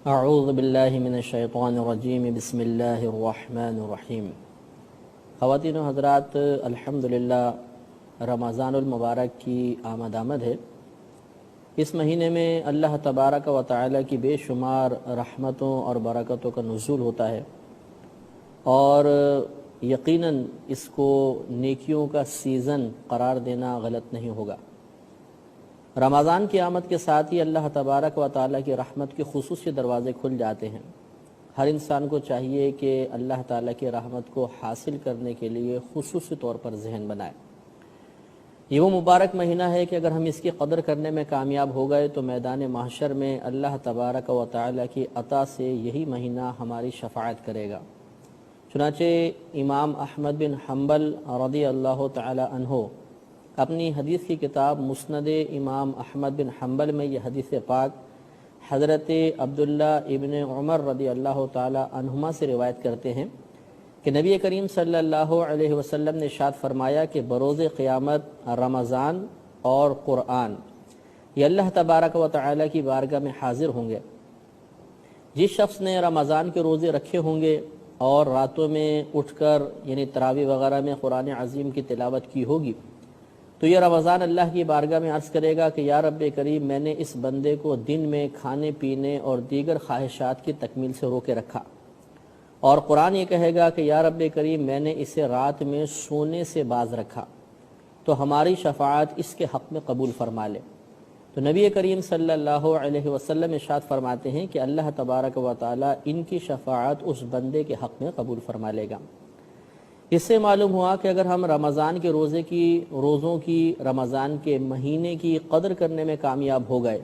اعوذ باللہ من الشیطان الرجیم بسم اللہ الرحمن الرحیم۔ خواتین و حضرات، الحمدللہ رمضان المبارک کی آمد ہے۔ اس مہینے میں اللہ تبارک و تعالی کی بے شمار رحمتوں اور برکتوں کا نزول ہوتا ہے، اور یقیناً اس کو نیکیوں کا سیزن قرار دینا غلط نہیں ہوگا۔ رمضان کی آمد کے ساتھ ہی اللہ تبارک و تعالی کی رحمت کے خصوصی دروازے کھل جاتے ہیں۔ ہر انسان کو چاہیے کہ اللہ تعالی کی رحمت کو حاصل کرنے کے لیے خصوصی طور پر ذہن بنائے۔ یہ وہ مبارک مہینہ ہے کہ اگر ہم اس کی قدر کرنے میں کامیاب ہو گئے تو میدان محشر میں اللہ تبارک و تعالی کی عطا سے یہی مہینہ ہماری شفاعت کرے گا۔ چنانچہ امام احمد بن حنبل رضی اللہ تعالی عنہ اپنی حدیث کی کتاب مسند امام احمد بن حنبل میں یہ حدیث پاک حضرت عبداللہ ابن عمر رضی اللہ تعالی عنہما سے روایت کرتے ہیں کہ نبی کریم صلی اللہ علیہ وسلم نے ارشاد فرمایا کہ بروز قیامت رمضان اور قرآن یہ اللہ تبارک و تعالی کی بارگاہ میں حاضر ہوں گے۔ جس شخص نے رمضان کے روزے رکھے ہوں گے اور راتوں میں اٹھ کر یعنی تراویح وغیرہ میں قرآن عظیم کی تلاوت کی ہوگی تو یہ رمضان اللہ کی بارگاہ میں عرض کرے گا کہ یا رب کریم، میں نے اس بندے کو دن میں کھانے پینے اور دیگر خواہشات کی تکمیل سے روکے رکھا، اور قرآن یہ کہے گا کہ یا رب کریم، میں نے اسے رات میں سونے سے باز رکھا، تو ہماری شفاعت اس کے حق میں قبول فرما لے۔ تو نبی کریم صلی اللہ علیہ وسلم ارشاد فرماتے ہیں کہ اللہ تبارک و تعالی ان کی شفاعت اس بندے کے حق میں قبول فرما لے گا۔ اس سے معلوم ہوا کہ اگر ہم رمضان کے روزوں کی رمضان کے مہینے کی قدر کرنے میں کامیاب ہو گئے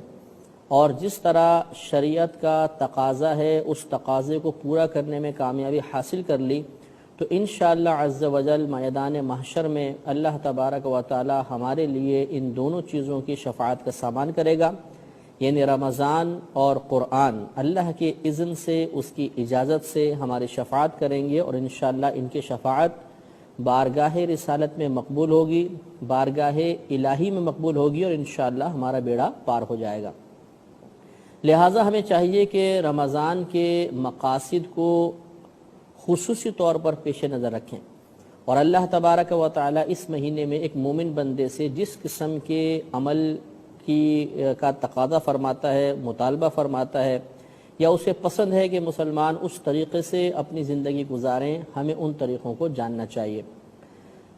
اور جس طرح شریعت کا تقاضا ہے اس تقاضے کو پورا کرنے میں کامیابی حاصل کر لی تو انشاءاللہ عز و جل میدان محشر میں اللہ تبارک و تعالی ہمارے لیے ان دونوں چیزوں کی شفاعت کا سامان کرے گا، یعنی رمضان اور قرآن اللہ کے اذن سے، اس کی اجازت سے ہماری شفاعت کریں گے، اور انشاءاللہ ان کی شفاعت بارگاہ رسالت میں مقبول ہوگی، بارگاہ الہی میں مقبول ہوگی، اور انشاءاللہ ہمارا بیڑا پار ہو جائے گا۔ لہٰذا ہمیں چاہیے کہ رمضان کے مقاصد کو خصوصی طور پر پیش نظر رکھیں، اور اللہ تبارک و تعالی اس مہینے میں ایک مومن بندے سے جس قسم کے عمل کا تقاضا فرماتا ہے، مطالبہ فرماتا ہے، یا اسے پسند ہے کہ مسلمان اس طریقے سے اپنی زندگی گزاریں، ہمیں ان طریقوں کو جاننا چاہیے۔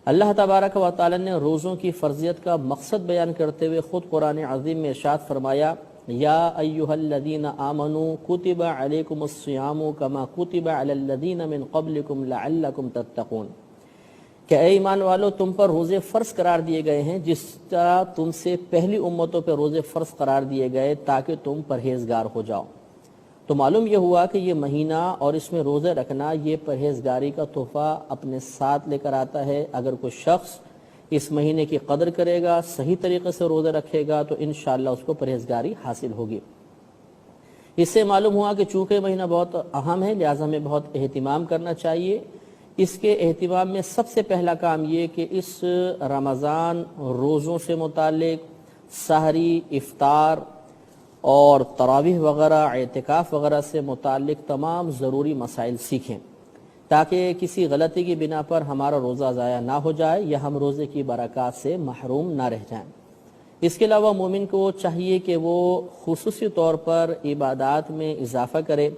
اللہ تبارک و تعالی نے روزوں کی فرضیت کا مقصد بیان کرتے ہوئے خود قرآن عظیم میں ارشاد فرمایا، یا ایھا الذین آمنوا کتب علیکم الصیام کما کتب علی الذین من قبلکم لعلکم تتقون، کہ اے ایمان والو، تم پر روزے فرض قرار دیے گئے ہیں جس طرح تم سے پہلی امتوں پہ روزے فرض قرار دیے گئے تاکہ تم پرہیزگار ہو جاؤ۔ تو معلوم یہ ہوا کہ یہ مہینہ اور اس میں روزے رکھنا یہ پرہیزگاری کا تحفہ اپنے ساتھ لے کر آتا ہے۔ اگر کوئی شخص اس مہینے کی قدر کرے گا، صحیح طریقے سے روزے رکھے گا تو انشاءاللہ اس کو پرہیزگاری حاصل ہوگی۔ اس سے معلوم ہوا کہ چونکہ مہینہ بہت اہم ہے لہٰذا ہمیں بہت اہتمام کرنا چاہیے۔ اس کے اہتمام میں سب سے پہلا کام یہ کہ اس رمضان روزوں سے متعلق سحری، افطار اور تراویح وغیرہ، اعتکاف وغیرہ سے متعلق تمام ضروری مسائل سیکھیں تاکہ کسی غلطی کی بنا پر ہمارا روزہ ضائع نہ ہو جائے یا ہم روزے کی برکات سے محروم نہ رہ جائیں۔ اس کے علاوہ مومن کو چاہیے کہ وہ خصوصی طور پر عبادات میں اضافہ کرے۔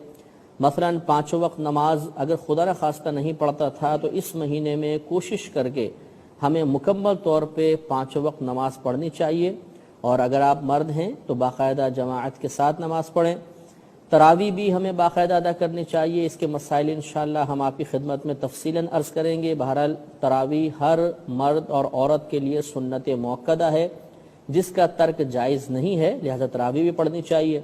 مثلا 5 وقت نماز اگر خدا نہ خواستہ نہیں پڑھتا تھا تو اس مہینے میں کوشش کر کے ہمیں مکمل طور پہ 5 وقت نماز پڑھنی چاہیے، اور اگر آپ مرد ہیں تو باقاعدہ جماعت کے ساتھ نماز پڑھیں۔ تراویح بھی ہمیں باقاعدہ ادا کرنی چاہیے۔ اس کے مسائل انشاءاللہ ہم آپ کی خدمت میں تفصیلاً عرض کریں گے۔ بہرحال تراویح ہر مرد اور عورت کے لیے سنت موقدہ ہے جس کا ترک جائز نہیں ہے، لہذا تراویح بھی پڑھنی چاہیے۔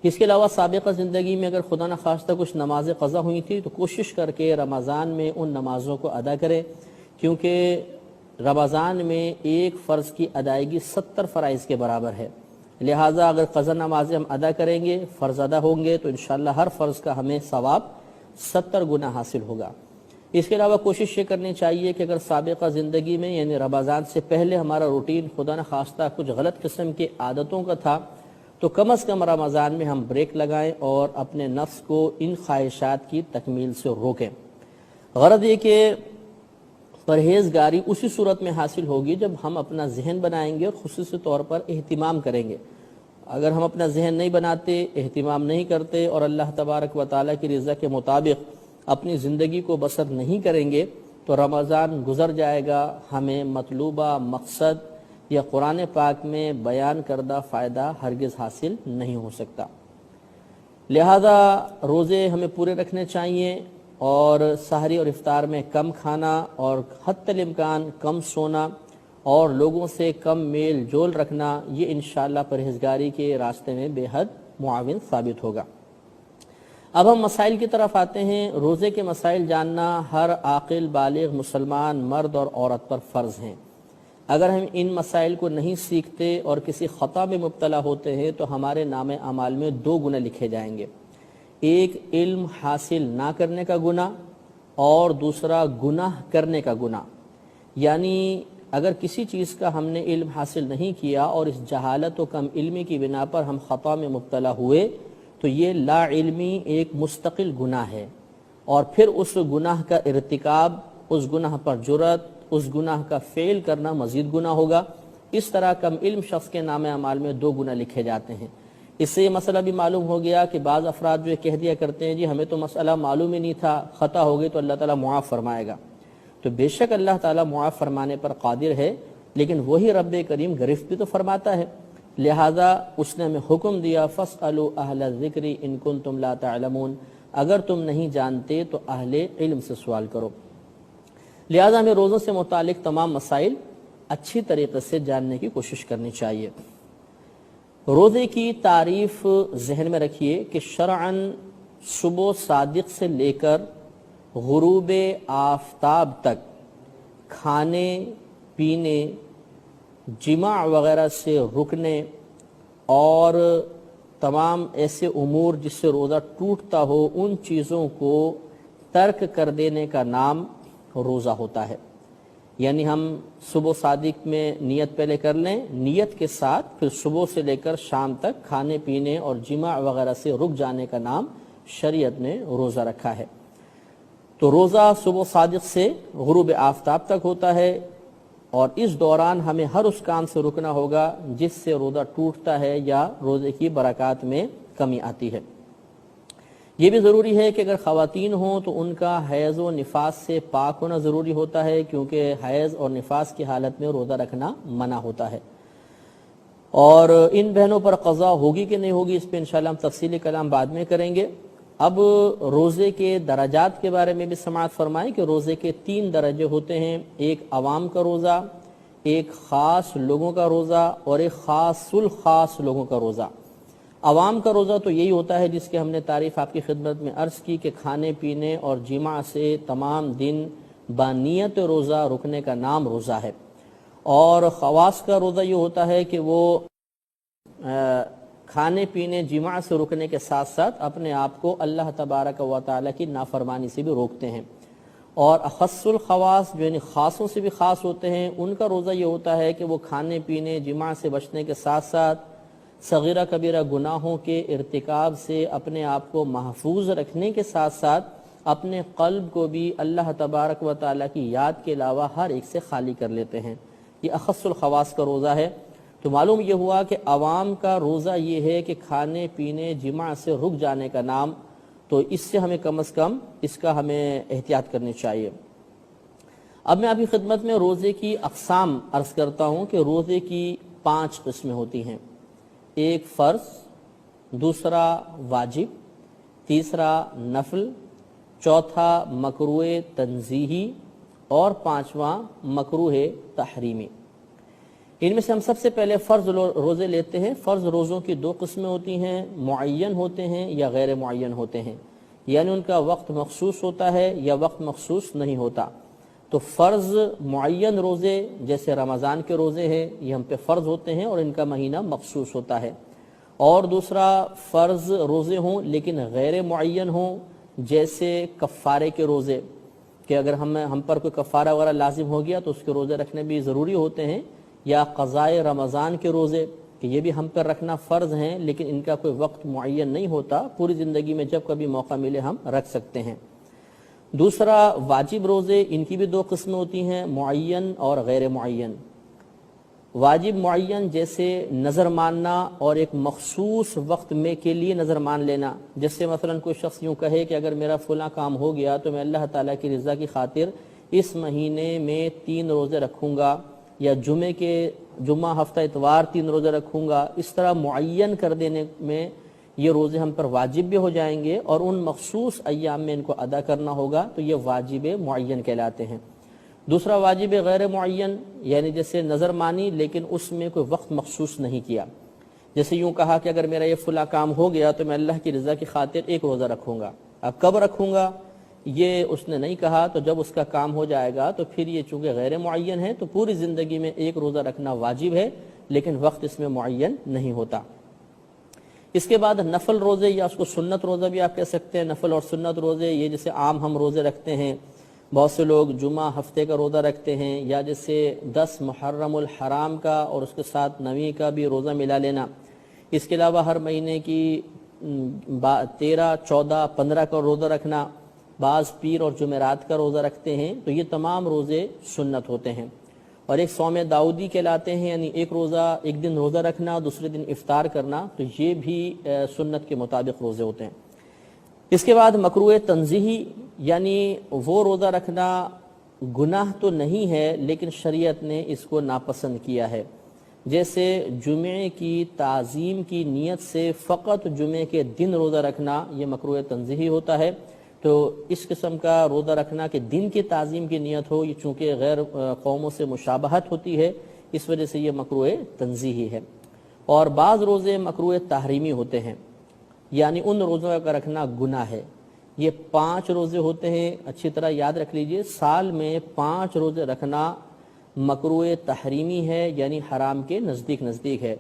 اس کے علاوہ سابقہ زندگی میں اگر خدا نخواستہ کچھ نمازیں قضا ہوئی تھی تو کوشش کر کے رمضان میں ان نمازوں کو ادا کریں، کیونکہ رمضان میں ایک فرض کی ادائیگی 70 فرائض کے برابر ہے۔ لہٰذا اگر قضا نمازیں ہم ادا کریں گے، فرض ادا ہوں گے، تو انشاءاللہ ہر فرض کا ہمیں ثواب 70 گنا حاصل ہوگا۔ اس کے علاوہ کوشش یہ کرنی چاہیے کہ اگر سابقہ زندگی میں یعنی رمضان سے پہلے ہمارا روٹین خدا نخواستہ کچھ غلط قسم کی عادتوں کا تھا تو کم از کم رمضان میں ہم بریک لگائیں اور اپنے نفس کو ان خواہشات کی تکمیل سے روکیں۔ غرض یہ کہ پرہیزگاری اسی صورت میں حاصل ہوگی جب ہم اپنا ذہن بنائیں گے اور خصوصی طور پر اہتمام کریں گے۔ اگر ہم اپنا ذہن نہیں بناتے، اہتمام نہیں کرتے اور اللہ تبارک و تعالیٰ کی رضا کے مطابق اپنی زندگی کو بسر نہیں کریں گے تو رمضان گزر جائے گا، ہمیں مطلوبہ مقصد یا قرآن پاک میں بیان کردہ فائدہ ہرگز حاصل نہیں ہو سکتا۔ لہذا روزے ہمیں پورے رکھنے چاہیے اور سحری اور افطار میں کم کھانا اور حتی الامکان کم سونا اور لوگوں سے کم میل جول رکھنا، یہ انشاءاللہ پرہیزگاری کے راستے میں بے حد معاون ثابت ہوگا۔ اب ہم مسائل کی طرف آتے ہیں۔ روزے کے مسائل جاننا ہر عاقل بالغ مسلمان مرد اور عورت پر فرض ہیں۔ اگر ہم ان مسائل کو نہیں سیکھتے اور کسی خطا میں مبتلا ہوتے ہیں تو ہمارے نام اعمال میں 2 گناہ لکھے جائیں گے، ایک علم حاصل نہ کرنے کا گناہ اور دوسرا گناہ کرنے کا گناہ۔ یعنی اگر کسی چیز کا ہم نے علم حاصل نہیں کیا اور اس جہالت و کم علمی کی بنا پر ہم خطا میں مبتلا ہوئے تو یہ لا علمی ایک مستقل گناہ ہے، اور پھر اس گناہ کا ارتکاب، اس گناہ پر جرأت، اس گناہ کا فعل کرنا مزید گناہ ہوگا۔ اس طرح کم علم شخص کے نام اعمال میں 2 گناہ لکھے جاتے ہیں۔ اس سے یہ مسئلہ بھی معلوم ہو گیا کہ بعض افراد جو کہہ دیا کرتے ہیں جی ہمیں تو مسئلہ معلوم ہی نہیں تھا، خطا ہو گئی تو اللہ تعالیٰ معاف فرمائے گا۔ تو بے شک اللہ تعالیٰ معاف فرمانے پر قادر ہے، لیکن وہی رب کریم گرفت بھی تو فرماتا ہے۔ لہذا اس نے ہمیں حکم دیا فَاسْأَلُوا أَهْلَ الذِّكْرِ إِن كُنتُمْ لَا تَعْلَمُونَ، اگر تم نہیں جانتے تو اہل علم سے سوال کرو۔ لہذا ہمیں روزوں سے متعلق تمام مسائل اچھی طریقے سے جاننے کی کوشش کرنی چاہیے۔ روزے کی تعریف ذہن میں رکھیے کہ شرعاً صبح صادق سے لے کر غروب آفتاب تک کھانے پینے، جماع وغیرہ سے رکنے اور تمام ایسے امور جس سے روزہ ٹوٹتا ہو ان چیزوں کو ترک کر دینے کا نام روزہ ہوتا ہے۔ یعنی ہم صبح صادق میں نیت پہلے کر لیں، نیت کے ساتھ پھر صبح سے لے کر شام تک کھانے پینے اور جماع وغیرہ سے رک جانے کا نام شریعت نے روزہ رکھا ہے۔ تو روزہ صبح صادق سے غروب آفتاب تک ہوتا ہے، اور اس دوران ہمیں ہر اس کام سے رکنا ہوگا جس سے روزہ ٹوٹتا ہے یا روزے کی برکات میں کمی آتی ہے۔ یہ بھی ضروری ہے کہ اگر خواتین ہوں تو ان کا حیض و نفاس سے پاک ہونا ضروری ہوتا ہے، کیونکہ حیض اور نفاس کی حالت میں روزہ رکھنا منع ہوتا ہے۔ اور ان بہنوں پر قضا ہوگی کہ نہیں ہوگی اس پہ انشاءاللہ ہم تفصیلی کلام بعد میں کریں گے۔ اب روزے کے درجات کے بارے میں بھی سماعت فرمائیں کہ روزے کے 3 درجے ہوتے ہیں، ایک عوام کا روزہ، ایک خاص لوگوں کا روزہ اور ایک خاص الخاص لوگوں کا روزہ۔ عوام کا روزہ تو یہی ہوتا ہے جس کے ہم نے تعریف آپ کی خدمت میں عرض کی کہ کھانے پینے اور جماع سے تمام دن بانیت روزہ رکنے کا نام روزہ ہے۔ اور خواص کا روزہ یہ ہوتا ہے کہ وہ کھانے پینے جماع سے رکنے کے ساتھ ساتھ اپنے آپ کو اللہ تبارک و تعالیٰ کی نافرمانی سے بھی روکتے ہیں۔ اور اخص الخواص جو یعنی خاصوں سے بھی خاص ہوتے ہیں، ان کا روزہ یہ ہوتا ہے کہ وہ کھانے پینے جماع سے بچنے کے ساتھ ساتھ صغیرہ کبیرہ گناہوں کے ارتکاب سے اپنے آپ کو محفوظ رکھنے کے ساتھ ساتھ اپنے قلب کو بھی اللہ تبارک و تعالیٰ کی یاد کے علاوہ ہر ایک سے خالی کر لیتے ہیں۔ یہ اخص الخواص کا روزہ ہے۔ تو معلوم یہ ہوا کہ عوام کا روزہ یہ ہے کہ کھانے پینے جماع سے رک جانے کا نام، تو اس سے ہمیں کم از کم اس کا ہمیں احتیاط کرنی چاہیے۔ اب میں آپ کی خدمت میں روزے کی اقسام عرض کرتا ہوں کہ روزے کی 5 قسمیں ہوتی ہیں، ایک فرض، دوسرا واجب، تیسرا نفل، چوتھا مکروہ تنزیہی اور 5واں مکروہ تحریمی۔ ان میں سے ہم سب سے پہلے فرض روزے لیتے ہیں۔ فرض روزوں کی 2 قسمیں ہوتی ہیں، معین ہوتے ہیں یا غیر معین ہوتے ہیں، یعنی ان کا وقت مخصوص ہوتا ہے یا وقت مخصوص نہیں ہوتا۔ تو فرض معین روزے جیسے رمضان کے روزے ہیں، یہ ہم پہ فرض ہوتے ہیں اور ان کا مہینہ مخصوص ہوتا ہے۔ اور دوسرا فرض روزے ہوں لیکن غیر معین ہوں، جیسے کفارے کے روزے، کہ اگر ہم پر کوئی کفارہ وغیرہ لازم ہو گیا تو اس کے روزے رکھنے بھی ضروری ہوتے ہیں، یا قضائے رمضان کے روزے، کہ یہ بھی ہم پر رکھنا فرض ہیں، لیکن ان کا کوئی وقت معین نہیں ہوتا، پوری زندگی میں جب کبھی موقع ملے ہم رکھ سکتے ہیں۔ دوسرا واجب روزے، ان کی بھی دو قسمیں ہوتی ہیں، معین اور غیر معین۔ واجب معین جیسے نظر ماننا اور ایک مخصوص وقت میں کے لیے نظر مان لینا، جیسے مثلا کوئی شخص یوں کہے کہ اگر میرا فلاں کام ہو گیا تو میں اللہ تعالیٰ کی رضا کی خاطر اس مہینے میں 3 روزے رکھوں گا، یا جمعہ ہفتہ اتوار 3 روزے رکھوں گا۔ اس طرح معین کر دینے میں یہ روزے ہم پر واجب بھی ہو جائیں گے، اور ان مخصوص ایام میں ان کو ادا کرنا ہوگا، تو یہ واجب معین کہلاتے ہیں۔ دوسرا واجب غیر معین، یعنی جیسے نظر مانی لیکن اس میں کوئی وقت مخصوص نہیں کیا، جیسے یوں کہا کہ اگر میرا یہ فلاں کام ہو گیا تو میں اللہ کی رضا کی خاطر 1 روزہ رکھوں گا۔ اب کب رکھوں گا یہ اس نے نہیں کہا، تو جب اس کا کام ہو جائے گا تو پھر یہ چونکہ غیر معین ہے تو پوری زندگی میں 1 روزہ رکھنا واجب ہے، لیکن وقت اس میں معین نہیں ہوتا۔ اس کے بعد نفل روزے، یا اس کو سنت روزہ بھی آپ کہہ سکتے ہیں۔ نفل اور سنت روزے یہ جیسے عام ہم روزے رکھتے ہیں، بہت سے لوگ جمعہ ہفتے کا روزہ رکھتے ہیں، یا جیسے 10 محرم الحرام کا اور اس کے ساتھ 9 کا بھی روزہ ملا لینا۔ اس کے علاوہ ہر مہینے کی 13، 14، 15 کا روزہ رکھنا، بعض پیر اور جمعرات کا روزہ رکھتے ہیں، تو یہ تمام روزے سنت ہوتے ہیں۔ اور ایک صوم داؤدی کہلاتے ہیں، یعنی ایک دن روزہ رکھنا، دوسرے دن افطار کرنا، تو یہ بھی سنت کے مطابق روزے ہوتے ہیں۔ اس کے بعد مکروہ تنزیہی، یعنی وہ روزہ رکھنا گناہ تو نہیں ہے لیکن شریعت نے اس کو ناپسند کیا ہے، جیسے جمعے کی تعظیم کی نیت سے فقط جمعے کے دن روزہ رکھنا، یہ مکروہ تنزیہی ہوتا ہے۔ تو اس قسم کا روزہ رکھنا کہ دن کی تعظیم کی نیت ہو، یہ چونکہ غیر قوموں سے مشابہت ہوتی ہے، اس وجہ سے یہ مکروہ تنزیہی ہے۔ اور بعض روزے مکروہ تحریمی ہوتے ہیں، یعنی ان روزوں کا رکھنا گناہ ہے۔ یہ 5 روزے ہوتے ہیں، اچھی طرح یاد رکھ لیجئے، سال میں 5 روزے رکھنا مکروہ تحریمی ہے، یعنی حرام کے نزدیک ہے۔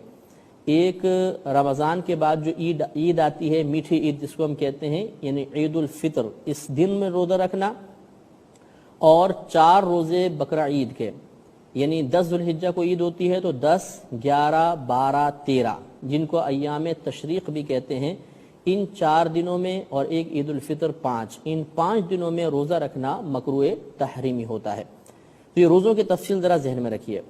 ایک رمضان کے بعد جو عید آتی ہے، میٹھی عید جس کو ہم کہتے ہیں، یعنی عید الفطر، اس دن میں روزہ رکھنا، اور 4 روزے بقرہ عید کے، یعنی 10 ذوالحجہ کو عید ہوتی ہے تو 10، 11، 12، 13، جن کو ایام تشریق بھی کہتے ہیں، ان 4 دنوں میں، اور ایک عید الفطر 5، ان 5 دنوں میں روزہ رکھنا مکروہ تحریمی ہوتا ہے۔ تو یہ روزوں کی تفصیل ذرا ذہن میں رکھیے۔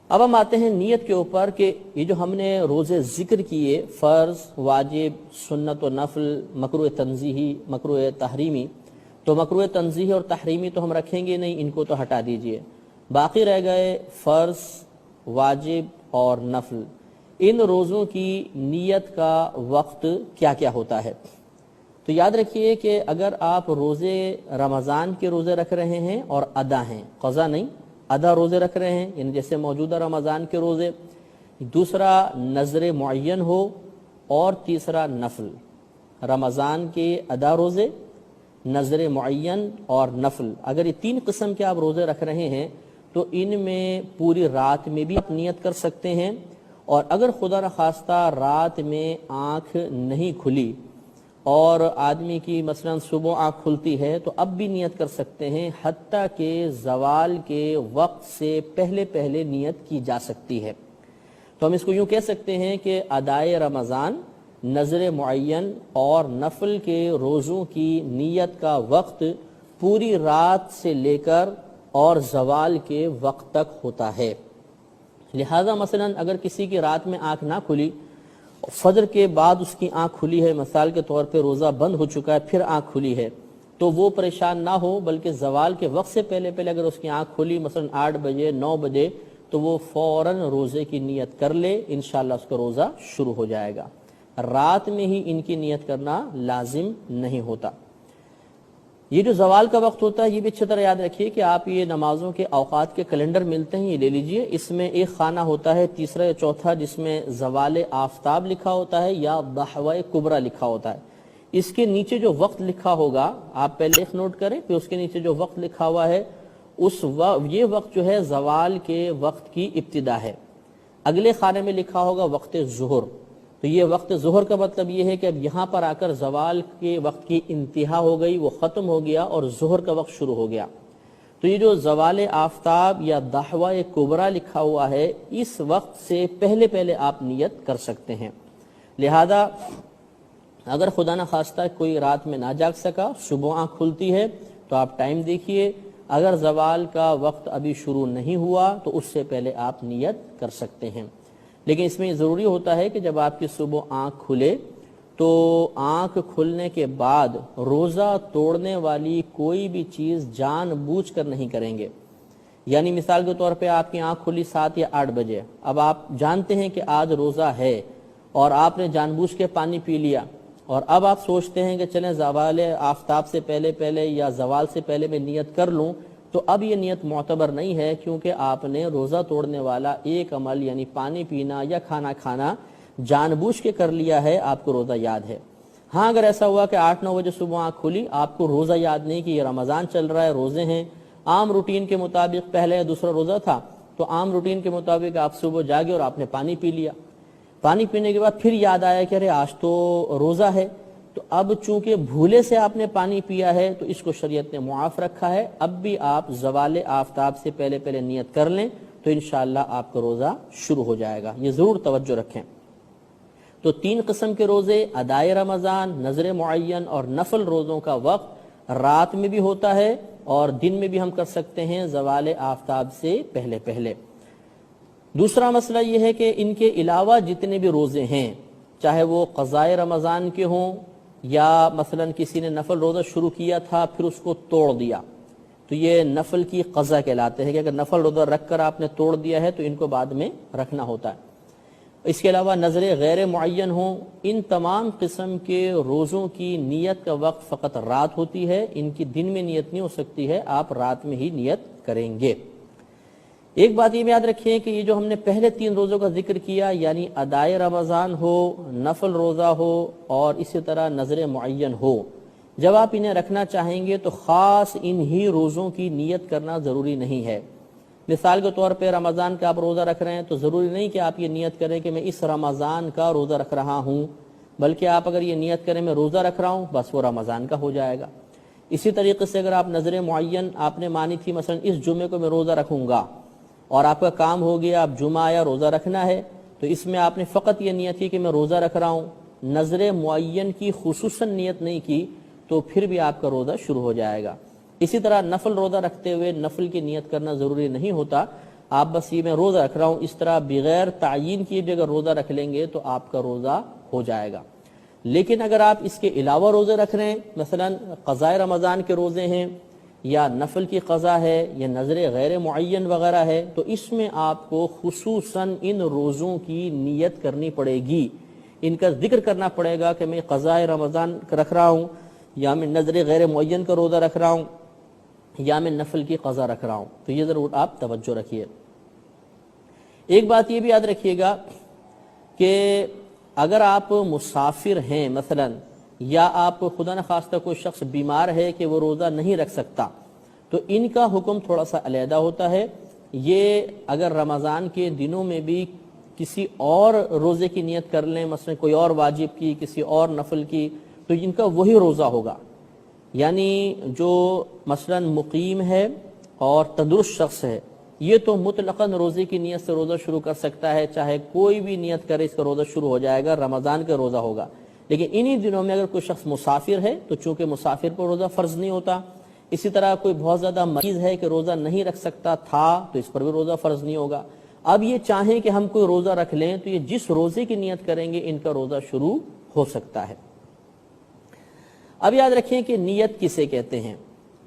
اب ہم آتے ہیں نیت کے اوپر کہ یہ جو ہم نے روزے ذکر کیے، فرض، واجب، سنت و نفل، مکروہ تنزیہی، مکروہ تحریمی، تو مکروہ تنزیہی اور تحریمی تو ہم رکھیں گے نہیں، ان کو تو ہٹا دیجئے، باقی رہ گئے فرض، واجب اور نفل۔ ان روزوں کی نیت کا وقت کیا کیا ہوتا ہے؟ تو یاد رکھیے کہ اگر آپ روزے رمضان کے روزے رکھ رہے ہیں اور ادا ہیں، قضا نہیں، ادا روزے رکھ رہے ہیں، یعنی جیسے موجودہ رمضان کے روزے، دوسرا نظر معین ہو، اور تیسرا نفل، رمضان کے ادا روزے، نظر معین اور نفل، اگر یہ 3 قسم کے آپ روزے رکھ رہے ہیں تو ان میں پوری رات میں بھی آپ نیت کر سکتے ہیں، اور اگر خدا نخواستہ رات میں آنکھ نہیں کھلی اور آدمی کی مثلا صبح آنکھ کھلتی ہے تو اب بھی نیت کر سکتے ہیں، حتیٰ کہ زوال کے وقت سے پہلے نیت کی جا سکتی ہے۔ تو ہم اس کو یوں کہہ سکتے ہیں کہ ادائے رمضان، نظر معین اور نفل کے روزوں کی نیت کا وقت پوری رات سے لے کر اور زوال کے وقت تک ہوتا ہے۔ لہذا مثلا اگر کسی کی رات میں آنکھ نہ کھلی، فجر کے بعد اس کی آنکھ کھلی ہے، مثال کے طور پہ روزہ بند ہو چکا ہے، پھر آنکھ کھلی ہے، تو وہ پریشان نہ ہو، بلکہ زوال کے وقت سے پہلے اگر اس کی آنکھ کھلی مثلا 8 بجے، 9 بجے، تو وہ فوراً روزے کی نیت کر لے، انشاءاللہ اس کا روزہ شروع ہو جائے گا۔ رات میں ہی ان کی نیت کرنا لازم نہیں ہوتا۔ یہ جو زوال کا وقت ہوتا ہے یہ بھی اچھی طرح یاد رکھیے کہ آپ یہ نمازوں کے اوقات کے کیلنڈر ملتے ہیں، یہ لے لیجئے، اس میں ایک خانہ ہوتا ہے، تیسرا یا چوتھا، جس میں زوال آفتاب لکھا ہوتا ہے یا ضحوہ کبریٰ لکھا ہوتا ہے۔ اس کے نیچے جو وقت لکھا ہوگا، آپ پہلے ایک نوٹ کریں، پھر اس کے نیچے جو وقت لکھا ہوا ہے یہ وقت جو ہے زوال کے وقت کی ابتدا ہے۔ اگلے خانے میں لکھا ہوگا وقت ظہر، تو یہ وقت ظہر کا مطلب یہ ہے کہ اب یہاں پر آ کر زوال کے وقت کی انتہا ہو گئی، وہ ختم ہو گیا اور ظہر کا وقت شروع ہو گیا۔ تو یہ جو زوال آفتاب یا دحوہ کبریٰ لکھا ہوا ہے، اس وقت سے پہلے پہلے آپ نیت کر سکتے ہیں۔ لہذا اگر خدا نہ خواستہ کوئی رات میں نہ جاگ سکا، صبح آنکھ کھلتی ہے تو آپ ٹائم دیکھیے، اگر زوال کا وقت ابھی شروع نہیں ہوا تو اس سے پہلے آپ نیت کر سکتے ہیں۔ لیکن اس میں یہ ضروری ہوتا ہے کہ جب آپ کی صبح آنکھ کھلے تو آنکھ کھلنے کے بعد روزہ توڑنے والی کوئی بھی چیز جان بوجھ کر نہیں کریں گے۔ یعنی مثال کے طور پہ آپ کی آنکھ کھلی 7 یا 8 بجے، اب آپ جانتے ہیں کہ آج روزہ ہے اور آپ نے جان بوجھ کے پانی پی لیا، اور اب آپ سوچتے ہیں کہ چلیں زوال آفتاب سے پہلے پہلے یا زوال سے پہلے میں نیت کر لوں، تو اب یہ نیت معتبر نہیں ہے، کیونکہ آپ نے روزہ توڑنے والا ایک عمل یعنی پانی پینا یا کھانا کھانا جان بوجھ کے کر لیا ہے، آپ کو روزہ یاد ہے۔ ہاں اگر ایسا ہوا کہ 8-9 بجے صبح آنکھ کھلی، آپ کو روزہ یاد نہیں کہ یہ رمضان چل رہا ہے، روزے ہیں، عام روٹین کے مطابق پہلے یا دوسرا روزہ تھا، تو عام روٹین کے مطابق آپ صبح جاگے اور آپ نے پانی پی لیا، پانی پینے کے بعد پھر یاد آیا کہ ارے آج تو روزہ ہے، تو اب چونکہ بھولے سے آپ نے پانی پیا ہے تو اس کو شریعت نے معاف رکھا ہے، اب بھی آپ زوال آفتاب سے پہلے پہلے نیت کر لیں تو انشاءاللہ آپ کا روزہ شروع ہو جائے گا۔ یہ ضرور توجہ رکھیں۔ تو 3 قسم کے روزے، ادائے رمضان، نذر معین اور نفل روزوں کا وقت رات میں بھی ہوتا ہے اور دن میں بھی ہم کر سکتے ہیں زوال آفتاب سے پہلے پہلے۔ دوسرا مسئلہ یہ ہے کہ ان کے علاوہ جتنے بھی روزے ہیں، چاہے وہ قضائے رمضان کے ہوں یا مثلا کسی نے نفل روزہ شروع کیا تھا پھر اس کو توڑ دیا، تو یہ نفل کی قضا کہلاتے ہیں کہ اگر نفل روزہ رکھ کر آپ نے توڑ دیا ہے تو ان کو بعد میں رکھنا ہوتا ہے۔ اس کے علاوہ نظر غیر معین ہوں، ان تمام قسم کے روزوں کی نیت کا وقت فقط رات ہوتی ہے، ان کی دن میں نیت نہیں ہو سکتی ہے، آپ رات میں ہی نیت کریں گے۔ ایک بات یہ یاد رکھیں کہ یہ جو ہم نے پہلے 3 روزوں کا ذکر کیا، یعنی ادائے رمضان ہو، نفل روزہ ہو اور اسی طرح نظر معین ہو، جب آپ انہیں رکھنا چاہیں گے تو خاص انہی روزوں کی نیت کرنا ضروری نہیں ہے۔ مثال کے طور پہ رمضان کا آپ روزہ رکھ رہے ہیں تو ضروری نہیں کہ آپ یہ نیت کریں کہ میں اس رمضان کا روزہ رکھ رہا ہوں، بلکہ آپ اگر یہ نیت کریں میں روزہ رکھ رہا ہوں، بس وہ رمضان کا ہو جائے گا۔ اسی طریقے سے اگر آپ نظر معین آپ نے مانی تھی، مثلا اس جمعے کو میں روزہ رکھوں گا، اور آپ کا کام ہو گیا اب جمعہ آیا روزہ رکھنا ہے، تو اس میں آپ نے فقط یہ نیت کی کہ میں روزہ رکھ رہا ہوں، نظر معین کی خصوصاً نیت نہیں کی، تو پھر بھی آپ کا روزہ شروع ہو جائے گا۔ اسی طرح نفل روزہ رکھتے ہوئے نفل کی نیت کرنا ضروری نہیں ہوتا، آپ بس یہ میں روزہ رکھ رہا ہوں اس طرح بغیر تعیین کیے بھی اگر روزہ رکھ لیں گے تو آپ کا روزہ ہو جائے گا۔ لیکن اگر آپ اس کے علاوہ روزے رکھ رہے ہیں، مثلا قضاء رمضان کے روزے ہیں یا نفل کی قضا ہے یا نظر غیر معین وغیرہ ہے، تو اس میں آپ کو خصوصاً ان روزوں کی نیت کرنی پڑے گی، ان کا ذکر کرنا پڑے گا کہ میں قضاء رمضان رکھ رہا ہوں، یا میں نظر غیر معین کا روزہ رکھ رہا ہوں، یا میں نفل کی قضا رکھ رہا ہوں۔ تو یہ ضرور آپ توجہ رکھیے۔ ایک بات یہ بھی یاد رکھیے گا کہ اگر آپ مسافر ہیں مثلا، یا آپ خدا نخواستہ کوئی شخص بیمار ہے کہ وہ روزہ نہیں رکھ سکتا، تو ان کا حکم تھوڑا سا علیحدہ ہوتا ہے۔ یہ اگر رمضان کے دنوں میں بھی کسی اور روزے کی نیت کر لیں، مثلا کوئی اور واجب کی، کسی اور نفل کی، تو ان کا وہی روزہ ہوگا۔ یعنی جو مثلا مقیم ہے اور تندرست شخص ہے، یہ تو مطلقاً روزے کی نیت سے روزہ شروع کر سکتا ہے، چاہے کوئی بھی نیت کرے اس کا روزہ شروع ہو جائے گا، رمضان کا روزہ ہوگا۔ لیکن انہی دنوں میں اگر کوئی شخص مسافر ہے تو چونکہ مسافر پر روزہ فرض نہیں ہوتا، اسی طرح کوئی بہت زیادہ مریض ہے کہ روزہ نہیں رکھ سکتا تھا تو اس پر بھی روزہ فرض نہیں ہوگا۔ اب یہ چاہیں کہ ہم کوئی روزہ رکھ لیں تو یہ جس روزے کی نیت کریں گے ان کا روزہ شروع ہو سکتا ہے۔ اب یاد رکھیں کہ نیت کسے کہتے ہیں؟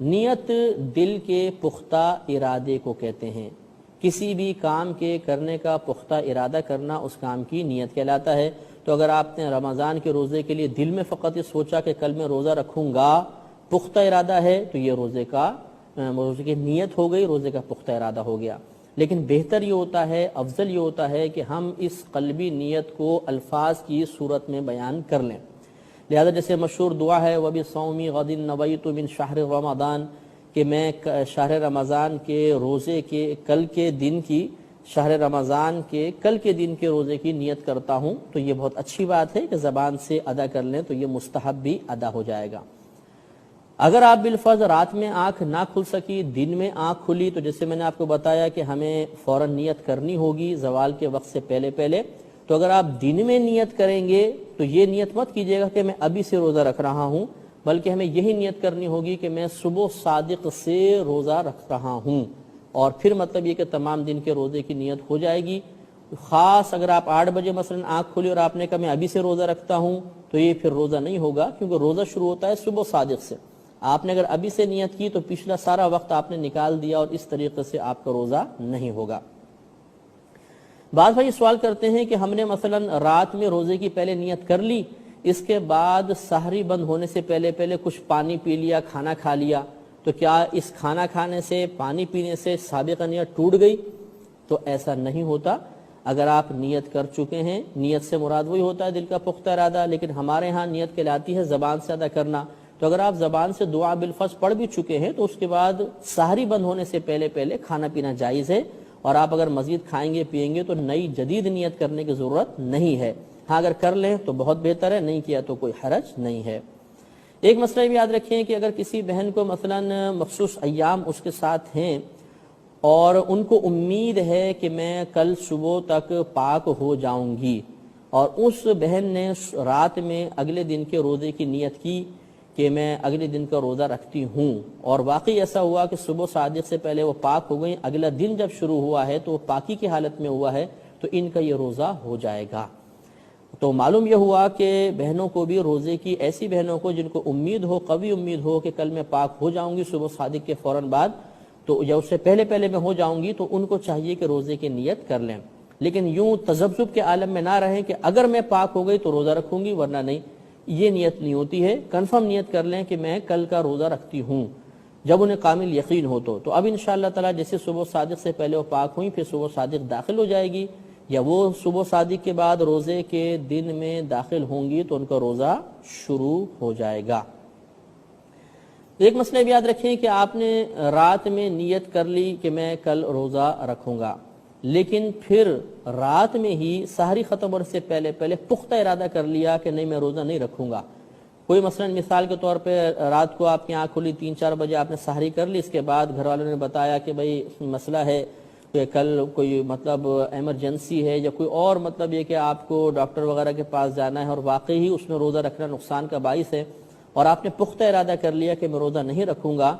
نیت دل کے پختہ ارادے کو کہتے ہیں۔ کسی بھی کام کے کرنے کا پختہ ارادہ کرنا اس کام کی نیت کہلاتا ہے۔ تو اگر آپ نے رمضان کے روزے کے لیے دل میں فقط یہ سوچا کہ کل میں روزہ رکھوں گا، پختہ ارادہ ہے، تو یہ روزے کی نیت ہو گئی، روزے کا پختہ ارادہ ہو گیا۔ لیکن بہتر یہ ہوتا ہے، افضل یہ ہوتا ہے کہ ہم اس قلبی نیت کو الفاظ کی صورت میں بیان کر لیں۔ لہذا جیسے مشہور دعا ہے وَبِصَوْمِ غَدٍ نَوَيْتُ مِنْ شَهْرِ رَمَضَان، کہ میں شہر رمضان کے روزے کے کل کے دن کی، شہر رمضان کے کل کے دن کے روزے کی نیت کرتا ہوں، تو یہ بہت اچھی بات ہے کہ زبان سے ادا کر لیں تو یہ مستحب بھی ادا ہو جائے گا۔ اگر آپ بالفرض رات میں آنکھ نہ کھل سکی، دن میں آنکھ کھلی، تو جیسے میں نے آپ کو بتایا کہ ہمیں فوراً نیت کرنی ہوگی زوال کے وقت سے پہلے پہلے. تو اگر آپ دن میں نیت کریں گے تو یہ نیت مت کیجیے گا کہ میں ابھی سے روزہ رکھ رہا ہوں، بلکہ ہمیں یہی نیت کرنی ہوگی کہ میں صبح صادق سے روزہ رکھ رہا ہوں، اور پھر مطلب یہ کہ تمام دن کے روزے کی نیت ہو جائے گی. خاص اگر آپ 8 بجے مثلا آنکھ کھلی اور آپ نے کہا میں ابھی سے روزہ رکھتا ہوں، تو یہ پھر روزہ نہیں ہوگا، کیونکہ روزہ شروع ہوتا ہے صبح صادق سے. آپ نے اگر ابھی سے نیت کی تو پچھلا سارا وقت آپ نے نکال دیا، اور اس طریقے سے آپ کا روزہ نہیں ہوگا. بعض بھائی سوال کرتے ہیں کہ ہم نے مثلا رات میں روزے کی پہلے نیت کر لی، اس کے بعد سحری بند ہونے سے پہلے پہلے کچھ پانی پی لیا، کھانا کھا لیا، تو کیا اس کھانا کھانے سے، پانی پینے سے سابقہ نیت ٹوٹ گئی؟ تو ایسا نہیں ہوتا. اگر آپ نیت کر چکے ہیں، نیت سے مراد وہی ہوتا ہے دل کا پختہ ارادہ، لیکن ہمارے ہاں نیت کہلاتی ہے زبان سے ادا کرنا. تو اگر آپ زبان سے دعا بالفرض پڑھ بھی چکے ہیں تو اس کے بعد سحری بند ہونے سے پہلے پہلے کھانا پینا جائز ہے، اور آپ اگر مزید کھائیں گے پیئیں گے تو نئی جدید نیت کرنے کی ضرورت نہیں ہے. ہاں اگر کر لیں تو بہت بہتر ہے، نہیں کیا تو کوئی حرج نہیں ہے. ایک مسئلہ بھی یاد رکھیں کہ اگر کسی بہن کو مثلا مخصوص ایام اس کے ساتھ ہیں اور ان کو امید ہے کہ میں کل صبح تک پاک ہو جاؤں گی، اور اس بہن نے رات میں اگلے دن کے روزے کی نیت کی کہ میں اگلے دن کا روزہ رکھتی ہوں، اور واقعی ایسا ہوا کہ صبح صادق سے پہلے وہ پاک ہو گئیں، اگلا دن جب شروع ہوا ہے تو وہ پاکی کی حالت میں ہوا ہے، تو ان کا یہ روزہ ہو جائے گا. تو معلوم یہ ہوا کہ بہنوں کو بھی روزے کی، ایسی بہنوں کو جن کو امید ہو، قوی امید ہو کہ کل میں پاک ہو جاؤں گی صبح صادق کے فوراً بعد، تو یا اس سے پہلے پہلے میں ہو جاؤں گی، تو ان کو چاہیے کہ روزے کی نیت کر لیں. لیکن یوں تذبذب کے عالم میں نہ رہیں کہ اگر میں پاک ہو گئی تو روزہ رکھوں گی ورنہ نہیں. یہ نیت نہیں ہوتی ہے. کنفرم نیت کر لیں کہ میں کل کا روزہ رکھتی ہوں، جب انہیں کامل یقین ہو. تو اب انشاءاللہ تعالی جیسے صبح صادق سے پہلے وہ پاک ہوئیں، پھر صبح صادق داخل ہو جائے گی، یا وہ صبح صادق کے بعد روزے کے دن میں داخل ہوں گی تو ان کا روزہ شروع ہو جائے گا. ایک مسئلہ بھی یاد رکھیں کہ آپ نے رات میں نیت کر لی کہ میں کل روزہ رکھوں گا، لیکن پھر رات میں ہی سحری ختم ہونے سے پہلے پہلے پختہ ارادہ کر لیا کہ نہیں میں روزہ نہیں رکھوں گا. کوئی مثلا مثال کے طور پہ رات کو آپ کی آنکھ کھلی 3-4 بجے آپ نے سحری کر لی، اس کے بعد گھر والوں نے بتایا کہ بھئی مسئلہ ہے کہ کل کوئی مطلب ایمرجنسی ہے، یا کوئی اور مطلب یہ کہ آپ کو ڈاکٹر وغیرہ کے پاس جانا ہے، اور واقعی ہی اس میں روزہ رکھنا نقصان کا باعث ہے، اور آپ نے پختہ ارادہ کر لیا کہ میں روزہ نہیں رکھوں گا،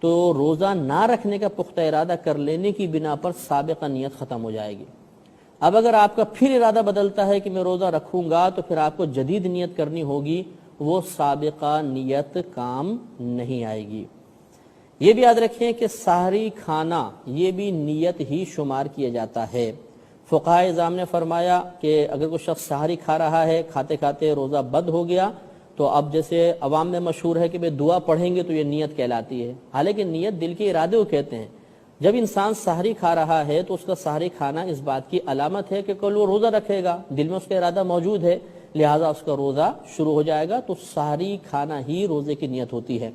تو روزہ نہ رکھنے کا پختہ ارادہ کر لینے کی بنا پر سابقہ نیت ختم ہو جائے گی. اب اگر آپ کا پھر ارادہ بدلتا ہے کہ میں روزہ رکھوں گا، تو پھر آپ کو جدید نیت کرنی ہوگی، وہ سابقہ نیت کام نہیں آئے گی. یہ بھی یاد رکھیں کہ سحری کھانا یہ بھی نیت ہی شمار کیا جاتا ہے. فقہائے اعظام نے فرمایا کہ اگر کوئی شخص سحری کھا رہا ہے، کھاتے کھاتے روزہ بند ہو گیا، تو اب جیسے عوام میں مشہور ہے کہ بھئی دعا پڑھیں گے تو یہ نیت کہلاتی ہے، حالانکہ نیت دل کے ارادے کو کہتے ہیں. جب انسان سحری کھا رہا ہے تو اس کا سحری کھانا اس بات کی علامت ہے کہ کل وہ روزہ رکھے گا، دل میں اس کا ارادہ موجود ہے، لہٰذا اس کا روزہ شروع ہو جائے گا. تو سحری کھانا ہی روزے کی نیت ہوتی ہے.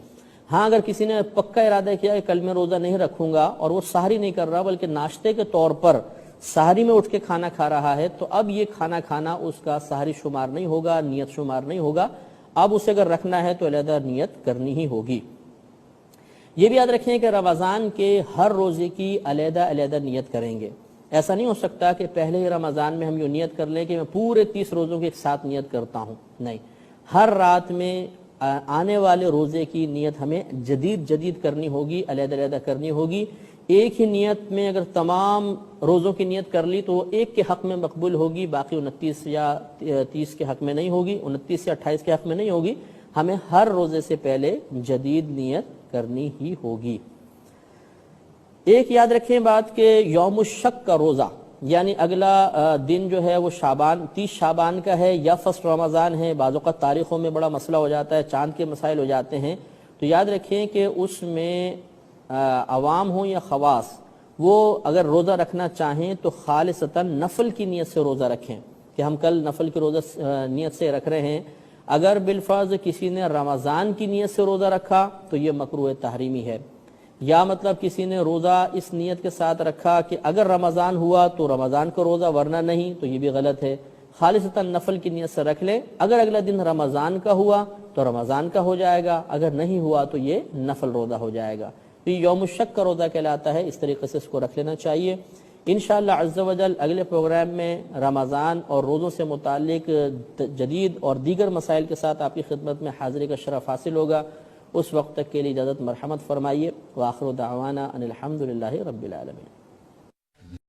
ہاں اگر کسی نے پکا ارادہ کیا کہ کل میں روزہ نہیں رکھوں گا، اور وہ سحری نہیں کر رہا بلکہ ناشتے کے طور پر سحری میں اٹھ کے کھانا کھا رہا ہے، تو اب یہ کھانا کھانا اس کا سحری شمار نہیں ہوگا، نیت شمار نہیں ہوگا. اب اسے اگر رکھنا ہے تو علیحدہ نیت کرنی ہی ہوگی. یہ بھی یاد رکھیں کہ رمضان کے ہر روزے کی علیحدہ علیحدہ نیت کریں گے. ایسا نہیں ہو سکتا کہ پہلے ہی رمضان میں ہم یہ نیت کر لیں کہ میں پورے 30 روزوں کے ایک ساتھ نیت کرتا ہوں. نہیں، ہر رات میں آنے والے روزے کی نیت ہمیں جدید کرنی ہوگی، علیحدہ علیحدہ کرنی ہوگی. ایک ہی نیت میں اگر تمام روزوں کی نیت کر لی تو وہ ایک کے حق میں مقبول ہوگی، باقی 29 یا 30 کے حق میں نہیں ہوگی، 29 یا 28 کے حق میں نہیں ہوگی. ہمیں ہر روزے سے پہلے جدید نیت کرنی ہی ہوگی. ایک یاد رکھیں بات کہ یوم الشک کا روزہ، یعنی اگلا دن جو ہے وہ 30 شعبان کا ہے یا فرسٹ رمضان ہے. بعض اوقات تاریخوں میں بڑا مسئلہ ہو جاتا ہے، چاند کے مسائل ہو جاتے ہیں. تو یاد رکھیں کہ اس میں عوام ہوں یا خواص، وہ اگر روزہ رکھنا چاہیں تو خالصتاً نفل کی نیت سے روزہ رکھیں کہ ہم کل نفل کی روزہ نیت سے رکھ رہے ہیں. اگر بالفرض کسی نے رمضان کی نیت سے روزہ رکھا تو یہ مکروہ تحریمی ہے، یا مطلب کسی نے روزہ اس نیت کے ساتھ رکھا کہ اگر رمضان ہوا تو رمضان کا روزہ ورنہ نہیں، تو یہ بھی غلط ہے. خالصتاً نفل کی نیت سے رکھ لے. اگر اگلا دن رمضان کا ہوا تو رمضان کا ہو جائے گا، اگر نہیں ہوا تو یہ نفل روزہ ہو جائے گا۔ تو یہ یوم الشک کا روزہ کہلاتا ہے، اس طریقے سے اس کو رکھ لینا چاہیے۔ انشاءاللہ عز و جل اگلے پروگرام میں رمضان اور روزوں سے متعلق جدید اور دیگر مسائل کے ساتھ آپ کی خدمت میں حاضری کا شرف حاصل ہوگا۔ اس وقت تک کے لیے اجازت مرحمت فرمائیے۔ وآخر دعوانا ان الحمدللہ رب العالمین۔